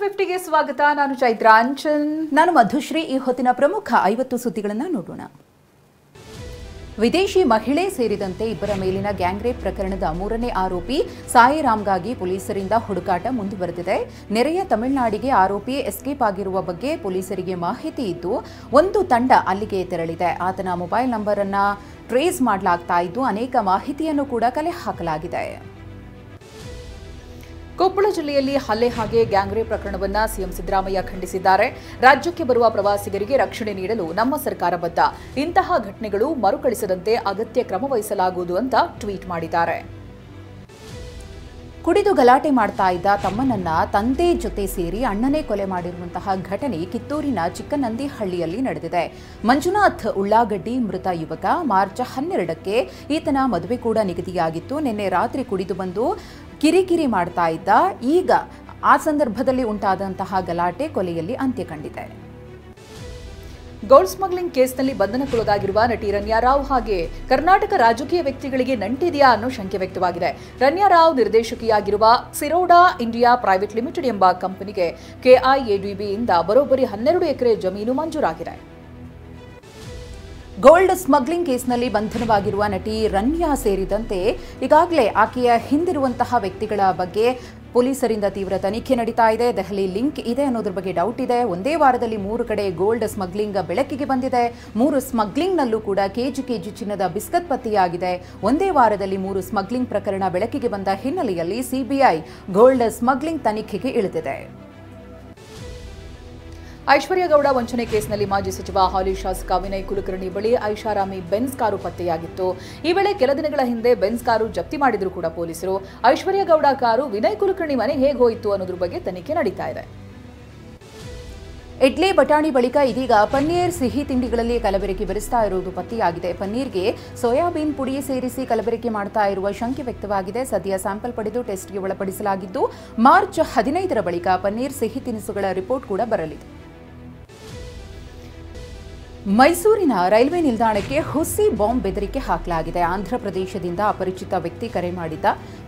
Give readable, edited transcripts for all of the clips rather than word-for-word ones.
50ಗೆ ಸ್ವಾಗತ. ನಾನು ಚೈತ್ರಾ ಅಂಚನ್. ನಾನು ಮಧುಶ್ರೀ. ಈ ಹೊತ್ತಿನ ಪ್ರಮುಖ 50 ಸುದ್ದಿಗಳನ್ನು ನೋಡೋಣ. ವಿದೇಶಿ ಮಹಿಳೆ ಸೇರಿದಂತೆ ಇಬ್ಬರ ಮೇಲಿನ ಗ್ಯಾಂಗ್ ರೇಪ್ ಪ್ರಕರಣದ 3ನೇ ಆರೋಪಿ ಸಾಯಿರಾಮ್ಗಾಗಿ ಪೊಲೀಸರಿಂದ ಹುಡುಕಾಟ ಮುಂದುವರೆದಿದೆ. ನೆರೆಯ ತಮಿಳುನಾಡಿಗೆ ಆರೋಪಿ ಎಸ್ಕೇಪ್ ಆಗಿರುವ ಬಗ್ಗೆ ಪೊಲೀಸರಿಗೆ ಮಾಹಿತಿ ಇದ್ದು ಒಂದು ತಂಡ ಅಲ್ಲಿಗೆ ತೆರಳಿದೆ. ಆತನ ಮೊಬೈಲ್ ನಂಬರ್ ಅನ್ನು ಟ್ರೇಸ್ ಮಾಡಲಾಗ್ತಾ ಇದ್ದು ಅನೇಕ ಮಾಹಿತಿಯನ್ನು ಕೂಡ ಕಲೆ ಹಾಕಲಾಗಿದೆ. ಕೊಪ್ಪಳ ಜಿಲ್ಲೆಯಲ್ಲಿ ಹಲ್ಲೆ ಹಾಗೆ ಗ್ಯಾಂಗ್ ರೇಪ್ ಪ್ರಕರಣವನ್ನು ಸಿಎಂ ಸಿದ್ದರಾಮಯ್ಯ ಖಂಡಿಸಿದ್ದಾರೆ. ರಾಜ್ಯಕ್ಕೆ ಬರುವ ಪ್ರವಾಸಿಗರಿಗೆ ರಕ್ಷಣೆ ನೀಡಲು ನಮ್ಮ ಸರ್ಕಾರ ಬದ್ಧ. ಇಂತಹ ಘಟನೆಗಳು ಮರುಕಳಿಸದಂತೆ ಅಗತ್ಯ ಕ್ರಮ ವಹಿಸಲಾಗುವುದು ಅಂತ ಟ್ವೀಟ್ ಮಾಡಿದ್ದಾರೆ. ಕುಡಿದು ಗಲಾಟೆ ಮಾಡ್ತಾ ಇದ್ದ ತಮ್ಮನನ್ನ ತಂದೆ ಜೊತೆ ಸೇರಿ ಅಣ್ಣನೇ ಕೊಲೆ ಮಾಡಿರುವಂತಹ ಘಟನೆ ಕಿತ್ತೂರಿನ ಚಿಕ್ಕನಂದಿಹಳ್ಳಿಯಲ್ಲಿ ನಡೆದಿದೆ. ಮಂಜುನಾಥ್ ಉಳ್ಳಾಗಡ್ಡಿ ಮೃತ ಯುವಕ. ಮಾರ್ಚ್ 12ಕ್ಕೆ ಈತನ ಮದುವೆ ಕೂಡ ನಿಗದಿಯಾಗಿತ್ತು. ನಿನ್ನೆ ರಾತ್ರಿ ಕುಡಿದು ಬಂದು ಕಿರಿಕಿರಿ ಮಾಡ್ತಾ ಇದ್ದ. ಈಗ ಆ ಸಂದರ್ಭದಲ್ಲಿ ಉಂಟಾದಂತಹ ಗಲಾಟೆ ಕೊಲೆಯಲ್ಲಿ ಅಂತ್ಯ ಕಂಡಿದೆ. ಗೋಲ್ಡ್ ಸ್ಮಗ್ಲಿಂಗ್ ಕೇಸ್ನಲ್ಲಿ ಬಂಧನಕ್ಕೊಳಗಾಗಿರುವ ನಟಿ ರನ್ಯಾ ರಾವ್ ಹಾಗೆ ಕರ್ನಾಟಕ ರಾಜಕೀಯ ವ್ಯಕ್ತಿಗಳಿಗೆ ನಂಟಿದೆಯಾ ಅನ್ನೋ ಶಂಕೆ ವ್ಯಕ್ತವಾಗಿದೆ. ರನ್ಯಾ ರಾವ್ ನಿರ್ದೇಶಕಿಯಾಗಿರುವ ಸಿರೋಡಾ ಇಂಡಿಯಾ ಪ್ರೈವೇಟ್ ಲಿಮಿಟೆಡ್ ಎಂಬ ಕಂಪನಿಗೆ ಕೆಐಎಡಿಬಿಯಿಂದ ಬರೋಬ್ಬರಿ 12 ಎಕರೆ ಜಮೀನು ಮಂಜೂರಾಗಿದೆ. ಗೋಲ್ಡ್ ಸ್ಮಗ್ಲಿಂಗ್ ಕೇಸ್ನಲ್ಲಿ ಬಂಧನವಾಗಿರುವ ನಟಿ ರನ್ಯಾ ಸೇರಿದಂತೆ ಈಗಾಗಲೇ ಆಕೆಯ ಹಿಂದಿರುವಂತಹ ವ್ಯಕ್ತಿಗಳ ಬಗ್ಗೆ ಪೊಲೀಸರಿಂದ ತೀವ್ರ ತನಿಖೆ ನಡೀತಾ ಇದೆ. ದೆಹಲಿ ಲಿಂಕ್ ಇದೆ ಅನ್ನೋದ್ರ ಬಗ್ಗೆ ಡೌಟ್ ಇದೆ. ಒಂದೇ ವಾರದಲ್ಲಿ 3 ಕಡೆ ಗೋಲ್ಡ್ ಸ್ಮಗ್ಲಿಂಗ್ ಬೆಳಕಿಗೆ ಬಂದಿದೆ. 3 ಸ್ಮಗ್ಲಿಂಗ್ನಲ್ಲೂ ಕೂಡ ಕೆಜಿ ಚಿನ್ನದ ಬಿಸ್ಕತ್ ಪತ್ತೆಯಾಗಿದೆ. ಒಂದೇ ವಾರದಲ್ಲಿ 3 ಸ್ಮಗ್ಲಿಂಗ್ ಪ್ರಕರಣ ಬೆಳಕಿಗೆ ಬಂದ ಹಿನ್ನೆಲೆಯಲ್ಲಿ ಸಿಬಿಐ ಗೋಲ್ಡ್ ಸ್ಮಗ್ಲಿಂಗ್ ತನಿಖೆಗೆ ಇಳಿದಿದೆ. ಐಶ್ವರ್ಯ ಗೌಡ ವಂಚನೆ ಕೇಸ್ನಲ್ಲಿ ಮಾಜಿ ಸಚಿವ ಹಾಲಿ ಶಾಸಕ ವಿನಯ್ ಕುಲಕರ್ಣಿ ಬಳಿ ಐಷಾರಾಮಿ ಬೆನ್ಸ್ ಕಾರು ಪತ್ತೆಯಾಗಿತ್ತು. ಈ ವೇಳೆ ಕೆಲ ದಿನಗಳ ಹಿಂದೆ ಬೆನ್ಸ್ ಕಾರು ಜಪ್ತಿ ಮಾಡಿದ್ರು ಕೂಡ ಪೊಲೀಸರು. ಐಶ್ವರ್ಯ ಗೌಡ ಕಾರು ವಿನಯ್ ಕುಲಕರ್ಣಿ ಮನೆ ಹೇಗೆ ಹೋಯಿತು ಅನ್ನೋದ್ರ ಬಗ್ಗೆ ತನಿಖೆ ನಡೀತಾ ಇದೆ. ಇಡ್ಲಿ ಬಟಾಣಿ ಬಳಿಕ ಇದೀಗ ಪನ್ನೀರ್ ಸಿಹಿ ತಿಂಡಿಗಳಲ್ಲಿ ಕಲಬೆರಕೆ ಬೆರೆಸ್ತಾ ಇರುವುದು ಪತ್ತೆಯಾಗಿದೆ. ಪನ್ನೀರ್ಗೆ ಸೋಯಾಬೀನ್ ಪುಡಿ ಸೇರಿಸಿ ಕಲಬೆರಕೆ ಮಾಡ್ತಾ ಇರುವ ಶಂಕೆ ವ್ಯಕ್ತವಾಗಿದೆ. ಸದ್ಯ ಸ್ಯಾಂಪಲ್ ಪಡೆದು ಟೆಸ್ಟ್ಗೆ ಒಳಪಡಿಸಲಾಗಿದ್ದು ಮಾರ್ಚ್ 15ರ ಬಳಿಕ ಪನ್ನೀರ್ ಸಿಹಿ ತಿನಿಸುಗಳ ರಿಪೋರ್ಟ್ ಕೂಡ ಬರಲಿದೆ. ಮೈಸೂರಿನ ರೈಲ್ವೆ ನಿಲ್ದಾಣಕ್ಕೆ ಹುಸಿ ಬಾಂಬ್ ಬೆದರಿಕೆ ಹಾಕಲಾಗಿದೆ. ಆಂಧ್ರಪ್ರದೇಶದಿಂದ ಅಪರಿಚಿತ ವ್ಯಕ್ತಿ ಕರೆ ಮಾಡಿದ್ದ.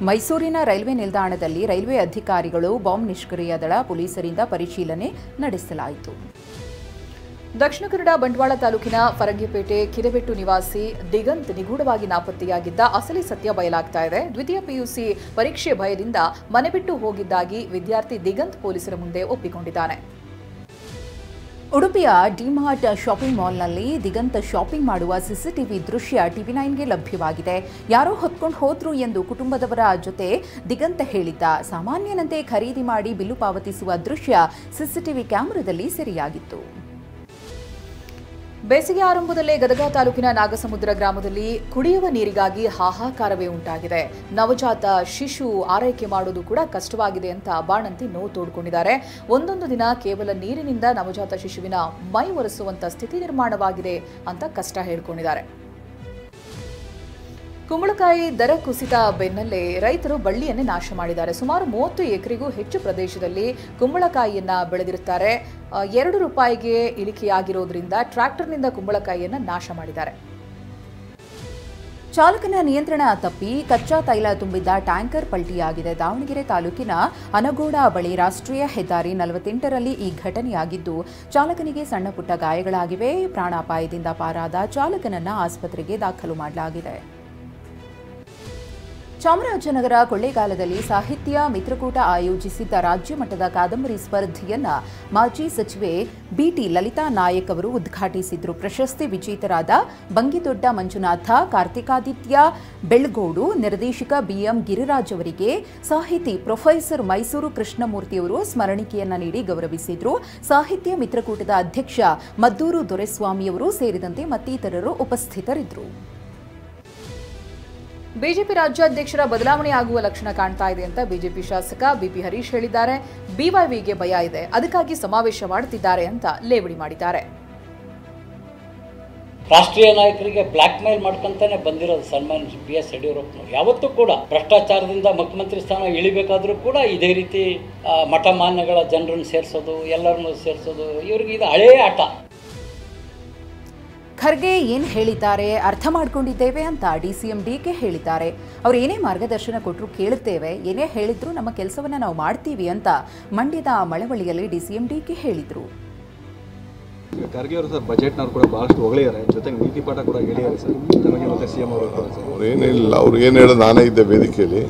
ಮೈಸೂರಿನ ರೈಲ್ವೆ ನಿಲ್ದಾಣದಲ್ಲಿ ರೈಲ್ವೆ ಅಧಿಕಾರಿಗಳು ಬಾಂಬ್ ನಿಷ್ಕ್ರಿಯ ದಳ ಪೊಲೀಸರಿಂದ ಪರಿಶೀಲನೆ ನಡೆಸಲಾಯಿತು. ದಕ್ಷಿಣ ಕನ್ನಡ ಬಂಟ್ವಾಳ ತಾಲೂಕಿನ ಫರಂಗಿಪೇಟೆ ಕಿರೆಬೆಟ್ಟು ನಿವಾಸಿ ದಿಗಂತ್ ನಿಗೂಢವಾಗಿ ನಾಪತ್ತೆಯಾಗಿದ್ದ ಅಸಲಿ ಸತ್ಯ ಬಯಲಾಗ್ತಾ ಇದೆ. ದ್ವಿತೀಯ ಪಿಯುಸಿ ಪರೀಕ್ಷೆ ಭಯದಿಂದ ಮನೆ ಬಿಟ್ಟು ಹೋಗಿದ್ದಾಗಿ ವಿದ್ಯಾರ್ಥಿ ದಿಗಂತ್ ಪೊಲೀಸರ ಮುಂದೆ ಒಪ್ಪಿಕೊಂಡಿದ್ದಾನೆ. ಉಡುಪಿಯ ಡಿಮಾರ್ಟ್ ಶಾಪಿಂಗ್ ಮಾಲ್ನಲ್ಲಿ ದಿಗಂತ್ ಶಾಪಿಂಗ್ ಮಾಡುವ ಸಿಸಿಟಿವಿ ದೃಶ್ಯ ಟಿವಿ9ಗೆ ಲಭ್ಯವಾಗಿದೆ. ಯಾರೋ ಹೊತ್ಕೊಂಡು ಹೋದ್ರು ಎಂದು ಕುಟುಂಬದವರ ಜೊತೆ ದಿಗಂತ್ ಹೇಳಿದ್ದ. ಸಾಮಾನ್ಯನಂತೆ ಖರೀದಿ ಮಾಡಿ ಬಿಲ್ಲು ಪಾವತಿಸುವ ದೃಶ್ಯ ಸಿಸಿಟಿವಿ ಕ್ಯಾಮೆರಾದಲ್ಲಿ ಸೆರೆಯಾಗಿತ್ತು. ಬೇಸಿಗೆ ಆರಂಭದಲ್ಲೇ ಗದಗ ತಾಲೂಕಿನ ನಾಗಸಮುದ್ರ ಗ್ರಾಮದಲ್ಲಿ ಕುಡಿಯುವ ನೀರಿಗಾಗಿ ಹಾಹಾಕಾರವೇ ಉಂಟಾಗಿದೆ. ನವಜಾತ ಶಿಶು ಆರೈಕೆ ಮಾಡೋದು ಕೂಡ ಕಷ್ಟವಾಗಿದೆ ಅಂತ ಬಾಣಂತಿ ನೋವು ತೋಡ್ಕೊಂಡಿದ್ದಾರೆ. ಒಂದೊಂದು ದಿನ ಕೇವಲ ನೀರಿನಿಂದ ನವಜಾತ ಶಿಶುವಿನ ಮೈ ಒರೆಸುವಂತ ಸ್ಥಿತಿ ನಿರ್ಮಾಣವಾಗಿದೆ ಅಂತ ಕಷ್ಟ ಹೇಳ್ಕೊಂಡಿದ್ದಾರೆ. ಕುಂಬಳಕಾಯಿ ದರ ಕುಸಿತ ಬೆನ್ನಲ್ಲೇ ರೈತರು ಬಳ್ಳಿಯನ್ನೇ ನಾಶ ಮಾಡಿದ್ದಾರೆ. ಸುಮಾರು 30 ಎಕರೆಗೂ ಹೆಚ್ಚು ಪ್ರದೇಶದಲ್ಲಿ ಕುಂಬಳಕಾಯಿಯನ್ನ ಬೆಳೆದಿರುತ್ತಾರೆ. ₹2 ಇಳಿಕೆಯಾಗಿರೋದ್ರಿಂದ ಟ್ರ್ಯಾಕ್ಟರ್ನಿಂದ ಕುಂಬಳಕಾಯಿಯನ್ನ ನಾಶ ಮಾಡಿದ್ದಾರೆ. ಚಾಲಕನ ನಿಯಂತ್ರಣ ತಪ್ಪಿ ಕಚ್ಚಾ ತೈಲ ತುಂಬಿದ್ದ ಟ್ಯಾಂಕರ್ ಪಲ್ಟಿಯಾಗಿದೆ. ದಾವಣಗೆರೆ ತಾಲೂಕಿನ ಅನಗೋಡ ಬಳಿ ರಾಷ್ಟ್ರೀಯ ಹೆದ್ದಾರಿ 48ರಲ್ಲಿ ಈ ಘಟನೆಯಾಗಿದ್ದು ಚಾಲಕನಿಗೆ ಸಣ್ಣ ಪುಟ್ಟ ಗಾಯಗಳಾಗಿವೆ. ಪ್ರಾಣಾಪಾಯದಿಂದ ಪಾರಾದ ಚಾಲಕನನ್ನ ಆಸ್ಪತ್ರೆಗೆ ದಾಖಲು ಮಾಡಲಾಗಿದೆ. ಚಾಮರಾಜನಗರ ಕೊಳ್ಳೇಗಾಲದಲ್ಲಿ ಸಾಹಿತ್ಯ ಮಿತ್ರಕೂಟ ಆಯೋಜಿಸಿದ್ದ ರಾಜ್ಯ ಮಟ್ಟದ ಕಾದಂಬರಿ ಸ್ಪರ್ಧೆಯನ್ನ ಮಾಜಿ ಸಚಿವೆ ಬಿಟಿ ಲಲಿತಾ ನಾಯಕ್ ಅವರು ಉದ್ಘಾಟಿಸಿದ್ರು. ಪ್ರಶಸ್ತಿ ವಿಜೇತರಾದ ಬಂಗಿದೊಡ್ಡ ಮಂಜುನಾಥ, ಕಾರ್ತಿಕಾದಿತ್ಯ ಬೆಳ್ಗೋಡು, ನಿರ್ದೇಶಕ ಬಿಎಂ ಗಿರಿರಾಜ್ ಅವರಿಗೆ ಸಾಹಿತಿ ಪ್ರೊಫೆಸರ್ ಮೈಸೂರು ಕೃಷ್ಣಮೂರ್ತಿಯವರು ಸ್ಮರಣಿಕೆಯನ್ನ ನೀಡಿ ಗೌರವಿಸಿದ್ರು. ಸಾಹಿತ್ಯ ಮಿತ್ರಕೂಟದ ಅಧ್ಯಕ್ಷ ಮದ್ದೂರು ದೊರೆಸ್ವಾಮಿಯವರು ಸೇರಿದಂತೆ ಮತ್ತಿತರರು ಉಪಸ್ಥಿತರಿದ್ದರು. ಬಿಜೆಪಿ ರಾಜ್ಯಾಧ್ಯಕ್ಷರ ಬದಲಾವಣೆ ಆಗುವ ಲಕ್ಷಣ ಕಾಣ್ತಾ ಇದೆ ಅಂತ ಬಿಜೆಪಿ ಶಾಸಕ ಬಿಪಿ ಹರೀಶ್ ಹೇಳಿದ್ದಾರೆ. ಬಿವೈವಿಗೆ ಭಯ ಇದೆ, ಅದಕ್ಕಾಗಿ ಸಮಾವೇಶ ಮಾಡುತ್ತಿದ್ದಾರೆ ಅಂತ ಲೇವಡಿ ಮಾಡಿದ್ದಾರೆ. ರಾಷ್ಟ್ರೀಯ ನಾಯಕರಿಗೆ ಬ್ಲಾಕ್ ಮೇಲ್ ಮಾಡ್ಕೊಂತಾನೆ ಬಂದಿರೋದು ಸನ್ಮಾನ್ಯ BS ಯಡಿಯೂರಪ್ಪನವರು. ಯಾವತ್ತೂ ಕೂಡ ಭ್ರಷ್ಟಾಚಾರದಿಂದ ಮುಖ್ಯಮಂತ್ರಿ ಸ್ಥಾನ ಇಳಿಬೇಕಾದ್ರೂ ಕೂಡ ಇದೇ ರೀತಿ ಮಠಮಾನ್ಯಗಳ ಜನರನ್ನು ಸೇರಿಸೋದು, ಎಲ್ಲರನ್ನೂ ಸೇರಿಸೋದು, ಇವ್ರಿಗೆ ಇದು ಹಳೇ ಆಟ. ಖರ್ಗೆ ಏನು ಹೇಳಿದ್ದಾರೆ ಅರ್ಥ ಮಾಡ್ಕೊಂಡಿದ್ದೇವೆ ಅಂತ DCM DK ಹೇಳಿದ್ದಾರೆ. ಅವರು ಏನೇ ಮಾರ್ಗದರ್ಶನ ಕೊಟ್ಟರು ಕೇಳುತ್ತೇವೆ, ಏನೇ ಹೇಳಿದ್ರು ನಮ್ಮ ಕೆಲಸವನ್ನು ನಾವು ಮಾಡ್ತೀವಿ ಅಂತ ಮಂಡ್ಯದ ಮಳವಳ್ಳಿಯಲ್ಲಿ DCM DK ಹೇಳಿದರು. ಖರ್ಗೆ ಅವರು ಸರ್ ಬಜೆಟ್ನವ್ರು ಕೂಡ ಬಹಳಷ್ಟು ಹೊಗಳಿದ್ದಾರೆ, ಜೊತೆಗೆ ನೀತಿ ಪಾಠ ಕೂಡ ಹೇಳಿದ್ದಾರೆ ಸರ್ ನಮಗೆ ಮತ್ತೆ CM ಅವರು. ಅವ್ರು ಏನಿಲ್ಲ, ಅವ್ರು ಏನು ಹೇಳೋದು ನಾನೇ ಇದ್ದೆ ವೇದಿಕೆಯಲ್ಲಿ,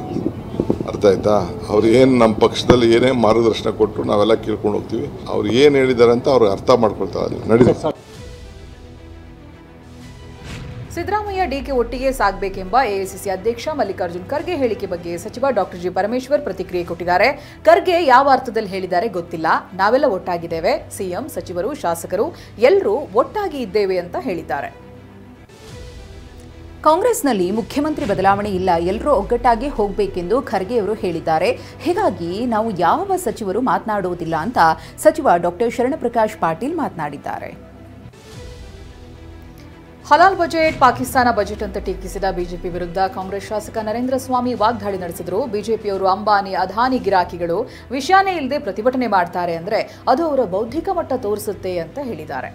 ಅರ್ಥ ಆಯ್ತಾ? ಅವ್ರು ಏನು ನಮ್ಮ ಪಕ್ಷದಲ್ಲಿ ಏನೇ ಮಾರ್ಗದರ್ಶನ ಕೊಟ್ಟರು ನಾವೆಲ್ಲ ಕೇಳ್ಕೊಂಡು ಹೋಗ್ತೀವಿ. ಅವ್ರು ಏನು ಹೇಳಿದ್ದಾರೆ ಅಂತ ಅವ್ರು ಅರ್ಥ ಮಾಡ್ಕೊಳ್ತಾರೆ. ನಡೀಲಿ. ಸಿದ್ದರಾಮಯ್ಯ ಡಿಕೆ ಒಟ್ಟಿಗೆ ಸಾಗಬೇಕೆಂಬ ಎಐಸಿಸಿ ಅಧ್ಯಕ್ಷ ಮಲ್ಲಿಕಾರ್ಜುನ್ ಖರ್ಗೆ ಹೇಳಿಕೆ ಬಗ್ಗೆ ಸಚಿವ ಡಾಕ್ಟರ್ ಜಿ ಪರಮೇಶ್ವರ್ ಪ್ರತಿಕ್ರಿಯೆ ಕೊಟ್ಟಿದ್ದಾರೆ. ಖರ್ಗೆ ಯಾವ ಅರ್ಥದಲ್ಲಿ ಹೇಳಿದ್ದಾರೆ ಗೊತ್ತಿಲ್ಲ, ನಾವೆಲ್ಲ ಒಟ್ಟಾಗಿದ್ದೇವೆ, ಸಿಎಂ, ಸಚಿವರು, ಶಾಸಕರು ಎಲ್ಲರೂ ಒಟ್ಟಾಗಿ ಇದ್ದೇವೆ ಅಂತ ಹೇಳಿದ್ದಾರೆ. ಕಾಂಗ್ರೆಸ್ನಲ್ಲಿ ಮುಖ್ಯಮಂತ್ರಿ ಬದಲಾವಣೆ ಇಲ್ಲ, ಎಲ್ಲರೂ ಒಗ್ಗಟ್ಟಾಗಿ ಹೋಗಬೇಕೆಂದು ಖರ್ಗೆ ಅವರು ಹೇಳಿದ್ದಾರೆ. ಹೀಗಾಗಿ ನಾವು ಯಾವ ಸಚಿವರು ಮಾತನಾಡುವುದಿಲ್ಲ ಅಂತ ಸಚಿವ ಡಾಕ್ಟರ್ ಶರಣಪ್ರಕಾಶ್ ಪಾಟೀಲ್ ಮಾತನಾಡಿದ್ದಾರೆ. ಹಲಾಲ್ ಬಜೆಟ್ ಪಾಕಿಸ್ತಾನ ಬಜೆಟ್ ಅಂತ ಟೀಕಿಸಿದ ಬಿಜೆಪಿ ವಿರುದ್ಧ ಕಾಂಗ್ರೆಸ್ ಶಾಸಕ ನರೇಂದ್ರ ಸ್ವಾಮಿ ವಾಗ್ದಾಳಿ ನಡೆಸಿದರು. ಬಿಜೆಪಿಯವರು ಅಂಬಾನಿ, ಅದಾನಿ ಗಿರಾಕಿಗಳು ವಿಷಯನೇ ಇಲ್ಲದೆ ಪ್ರತಿಭಟನೆ ಮಾಡ್ತಾರೆ ಅಂದ್ರೆ ಅದು ಅವರ ಬೌದ್ಧಿಕ ಮಟ್ಟ ತೋರಿಸುತ್ತೆ ಅಂತ ಹೇಳಿದ್ದಾರೆ.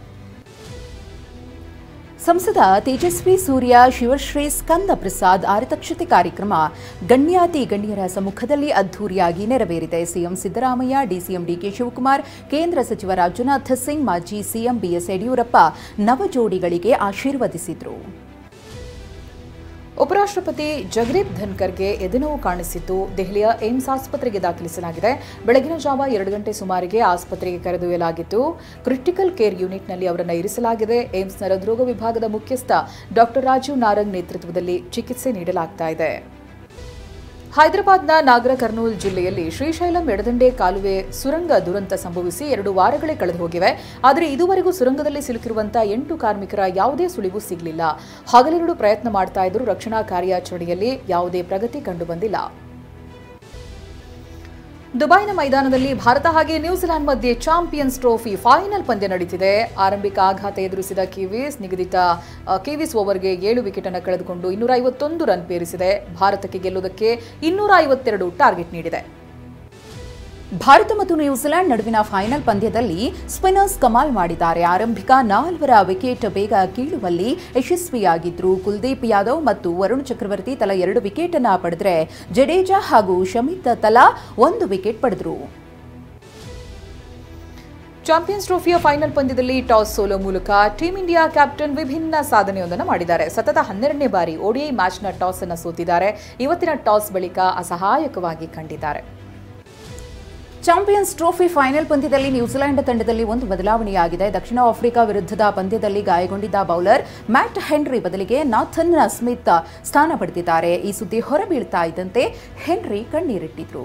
ಸಂಸದ ತೇಜಸ್ವಿ ಸೂರ್ಯ ಶಿವಶ್ರೀ ಸ್ಕಂದ ಪ್ರಸಾದ್ ಆರತಕ್ಷತೆ ಕಾರ್ಯಕ್ರಮ ಗಣ್ಯಾತಿ ಗಣ್ಯರ ಸಮ್ಮುಖದಲ್ಲಿ ಅದ್ಧೂರಿಯಾಗಿ ನೆರವೇರಿದೆ. CM Siddaramaiah, DCM DK Shivakumar, ಕೇಂದ್ರ ಸಚಿವ ರಾಜನಾಥ್ ಸಿಂಗ್, ಮಾಜಿ ಸಿಎಂ BS ಯಡಿಯೂರಪ್ಪ ನವ ಜೋಡಿಗಳಿಗೆ ಆಶೀರ್ವದಿಸಿದರು. ಉಪರಾಷ್ಟ್ರಪತಿ ಜಗದೀಪ್ ಧನ್ಕರ್ಗೆ ಎದೆನೋವು ಕಾಣಿಸಿದ್ದು ದೆಹಲಿಯ ಏಮ್ಸ್ ಆಸ್ಪತ್ರೆಗೆ ದಾಖಲಿಸಲಾಗಿದೆ. ಬೆಳಗಿನ ಜಾವ 2 ಗಂಟೆ ಸುಮಾರಿಗೆ ಆಸ್ಪತ್ರೆಗೆ ಕರೆದೊಯ್ಯಲಾಗಿತ್ತು. ಕ್ರಿಟಿಕಲ್ ಕೇರ್ ಯೂನಿಟ್ನಲ್ಲಿ ಅವರನ್ನು ಇರಿಸಲಾಗಿದೆ. ಏಮ್ಸ್ನ ಹೃದ್ರೋಗ ವಿಭಾಗದ ಮುಖ್ಯಸ್ಥ ಡಾಕ್ಟರ್ ರಾಜೀವ್ ನಾರಂಗ್ ನೇತೃತ್ವದಲ್ಲಿ ಚಿಕಿತ್ಸೆ ನೀಡಲಾಗ್ತಾ ಇದೆ. ಹೈದರಾಬಾದ್ನ ನಾಗರ ಕರ್ನೂಲ್ ಜಿಲ್ಲೆಯಲ್ಲಿ ಶ್ರೀಶೈಲಂ ಎಡದಂಡೆ ಕಾಲುವೆ ಸುರಂಗ ದುರಂತ ಸಂಭವಿಸಿ 2 ವಾರಗಳೇ ಕಳೆದು ಹೋಗಿವೆ. ಆದರೆ ಇದುವರೆಗೂ ಸುರಂಗದಲ್ಲಿ ಸಿಲುಕಿರುವಂತಹ 8 ಕಾರ್ಮಿಕರ ಯಾವುದೇ ಸುಳಿವು ಸಿಗಲಿಲ್ಲ. ಹಗಲಿರುಳು ಪ್ರಯತ್ನ ಮಾಡ್ತಾ ಇದ್ದರೂ ರಕ್ಷಣಾ ಕಾರ್ಯಾಚರಣೆಯಲ್ಲಿ ಯಾವುದೇ ಪ್ರಗತಿ ಕಂಡುಬಂದಿಲ್ಲ. ದುಬೈನ ಮೈದಾನದಲ್ಲಿ ಭಾರತ ಹಾಗೆ ನ್ಯೂಜಿಲೆಂಡ್ ಮಧ್ಯೆ ಚಾಂಪಿಯನ್ಸ್ ಟ್ರೋಫಿ ಫೈನಲ್ ಪಂದ್ಯ ನಡೀತಿದೆ. ಆರಂಭಿಕ ಆಘಾತ ಎದುರಿಸಿದ ಕಿವೀಸ್ ನಿಗದಿತ ಕಿವೀಸ್ ಓವರ್ಗೆ 7 ವಿಕೆಟ್ ಅನ್ನು ಕಳೆದುಕೊಂಡು 251 ರನ್ ಪೇರಿಸಿದೆ. ಭಾರತಕ್ಕೆ ಗೆಲ್ಲುವುದಕ್ಕೆ 252 ಟಾರ್ಗೆಟ್ ನೀಡಿದೆ. ಭಾರತ ಮತ್ತು ನ್ಯೂಜಿಲೆಂಡ್ ನಡುವಿನ ಫೈನಲ್ ಪಂದ್ಯದಲ್ಲಿ ಸ್ಪಿನ್ನರ್ಸ್ ಕಮಾಲ್ ಮಾಡಿದ್ದಾರೆ. ಆರಂಭಿಕ 4 ವಿಕೆಟ್ ಬೇಗ ಕೀಳುವಲ್ಲಿ ಯಶಸ್ವಿಯಾಗಿದ್ರು. ಕುಲ್ದೀಪ್ ಯಾದವ್ ಮತ್ತು ವರುಣ್ ಚಕ್ರವರ್ತಿ ತಲಾ 2 ವಿಕೆಟ್ ಅನ್ನು ಪಡೆದರೆ ಜಡೇಜಾ ಹಾಗೂ ಶಮಿತ್ ತಲಾ 1 ವಿಕೆಟ್ ಪಡೆದರು. ಚಾಂಪಿಯನ್ಸ್ ಟ್ರೋಫಿಯ ಫೈನಲ್ ಪಂದ್ಯದಲ್ಲಿ ಟಾಸ್ ಸೋಲೋ ಮೂಲಕ ಟೀಂ ಇಂಡಿಯಾ ಕ್ಯಾಪ್ಟನ್ ವಿಭಿನ್ನ ಸಾಧನೆಯೊಂದನ್ನು ಮಾಡಿದ್ದಾರೆ. ಸತತ 12ನೇ ಬಾರಿ ODI ಮ್ಯಾಚ್ನ ಟಾಸ್ ಅನ್ನು ಸೋತಿದ್ದಾರೆ. ಇವತ್ತಿನ ಟಾಸ್ ಬಳಿಕ ಅಸಹಾಯಕವಾಗಿ ಕಂಡಿದ್ದಾರೆ. ಚಾಂಪಿಯನ್ಸ್ ಟ್ರೋಫಿ ಫೈನಲ್ ಪಂದ್ಯದಲ್ಲಿ ನ್ಯೂಜಿಲೆಂಡ್ ತಂಡದಲ್ಲಿ ಒಂದು ಬದಲಾವಣೆಯಾಗಿದೆ. ದಕ್ಷಿಣ ಆಫ್ರಿಕಾ ವಿರುದ್ಧದ ಪಂದ್ಯದಲ್ಲಿ ಗಾಯಗೊಂಡಿದ್ದ ಬೌಲರ್ ಮ್ಯಾಟ್ ಹೆನ್ರಿ ಬದಲಿಗೆ ನಾಥನ್ ಸ್ಮಿತ್ ಸ್ಥಾನ ಪಡೆದಿದ್ದಾರೆ. ಈ ಸುದ್ದಿ ಹೊರಬೀಳ್ತಾ ಇದ್ದಂತೆ ಹೆನ್ರಿ ಕಣ್ಣೀರಿಟ್ಟಿದ್ರು.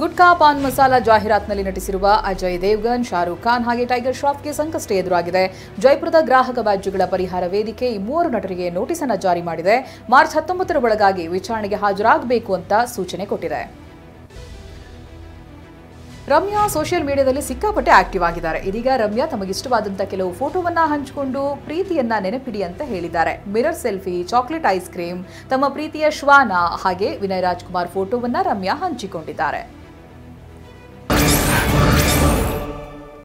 ಗುಟ್ಕಾ ಪಾನ್ ಮಸಾಲಾ ಜಾಹೀರಾತ್ನಲ್ಲಿ ನಟಿಸಿರುವ ಅಜಯ್ ದೇವ್ಗನ್, ಶಾರುಖ್ ಖಾನ್ ಹಾಗೆ ಟೈಗರ್ ಶ್ರಾಫ್ಗೆ ಸಂಕಷ್ಟ ಎದುರಾಗಿದೆ. ಜೈಪುರದ ಗ್ರಾಹಕ ವ್ಯಾಜ್ಯಗಳ ಪರಿಹಾರ ವೇದಿಕೆ ಈ 3 ನಟರಿಗೆ ನೋಟಿಸ್ ಅನ್ನು ಜಾರಿ ಮಾಡಿದೆ. ಮಾರ್ಚ್ 19ರ ಒಳಗಾಗಿ ವಿಚಾರಣೆಗೆ ಹಾಜರಾಗಬೇಕು ಅಂತ ಸೂಚನೆ ಕೊಟ್ಟಿದೆ. ರಮ್ಯಾ ಸೋಷಿಯಲ್ ಮೀಡಿಯಾದಲ್ಲಿ ಸಿಕ್ಕಾಪಟ್ಟೆ ಆಕ್ಟಿವ್ ಆಗಿದ್ದಾರೆ. ಇದೀಗ ರಮ್ಯಾ ತಮಗಿಷ್ಟವಾದಂಥ ಕೆಲವು ಫೋಟೋವನ್ನ ಹಂಚಿಕೊಂಡು ಪ್ರೀತಿಯನ್ನ ನೆನಪಿಡಿ ಅಂತ ಹೇಳಿದ್ದಾರೆ. Mirror selfie, chocolate ice cream, ತಮ್ಮ ಪ್ರೀತಿಯ ಶ್ವಾನ ಹಾಗೆ ವಿನಯ್ ರಾಜ್ಕುಮಾರ್ ಫೋಟೋವನ್ನ ರಮ್ಯಾ ಹಂಚಿಕೊಂಡಿದ್ದಾರೆ.